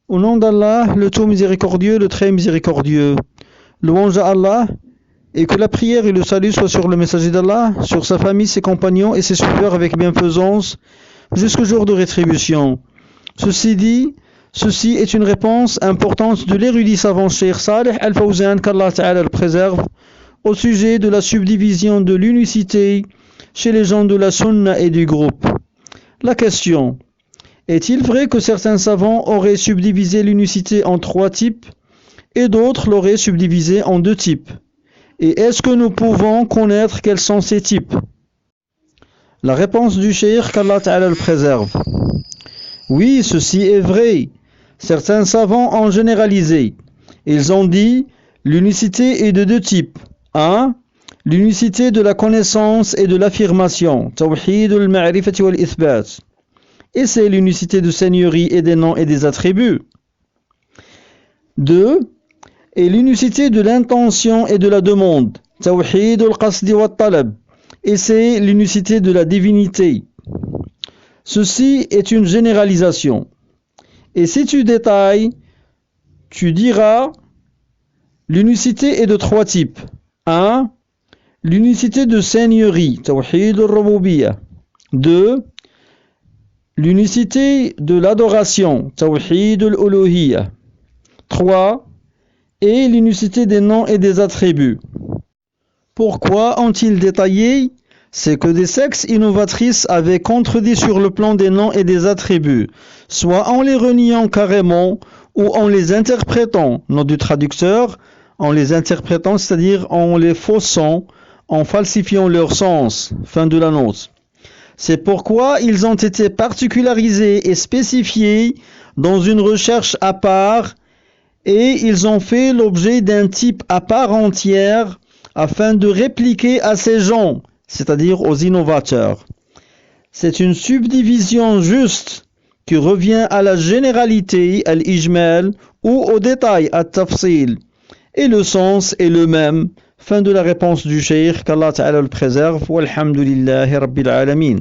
Au nom d'Allah, le tout miséricordieux, le très miséricordieux. Louange à Allah, et que la prière et le salut soient sur le messager d'Allah, sur sa famille, ses compagnons et ses suiveurs avec bienfaisance, jusqu'au jour de rétribution. Ceci dit, ceci est une réponse importante de l'érudit savant Cheikh Saleh Al-Fawzan, qu'Allah Ta'ala le préserve, au sujet de la subdivision de l'unicité chez les gens de la Sunna et du groupe. La question: est-il vrai que certains savants auraient subdivisé l'unicité en 3 types et d'autres l'auraient subdivisé en 2 types? Et est-ce que nous pouvons connaître quels sont ces types? La réponse du cheikh, qu'Allah Ta'ala le préserve. Oui, ceci est vrai. Certains savants ont généralisé. Ils ont dit: l'unicité est de 2 types. 1. L'unicité de la connaissance et de l'affirmation. Tawhid al-ma'rifati wal-ithbat. Et c'est l'unicité de seigneurie et des noms et des attributs. 2. Et l'unicité de l'intention et de la demande. Tawhid al-qasdi wa-talab. Et c'est l'unicité de la divinité. Ceci est une généralisation. Et si tu détailles, tu diras: l'unicité est de 3 types. 1. L'unicité de seigneurie. Tawhid al-rububiyyah. 2. L'unicité de l'adoration, Tawhid al-Uluhiyyah. 3. Et l'unicité des noms et des attributs. Pourquoi ont-ils détaillé? C'est que des sectes innovatrices avaient contredit sur le plan des noms et des attributs, soit en les reniant carrément ou en les interprétant, note du traducteur, en les interprétant, c'est-à-dire en les faussant, en falsifiant leur sens. Fin de la note. C'est pourquoi ils ont été particularisés et spécifiés dans une recherche à part, et ils ont fait l'objet d'un type à part entière afin de répliquer à ces gens, c'est-à-dire aux innovateurs. C'est une subdivision juste qui revient à la généralité, al-ijmal, ou au détail, at-tafsil, et le sens est le même. Fin de la réponse du cheikh, qu'Allah Ta'ala le préserve. Walhamdulillahi Rabbil Alamin.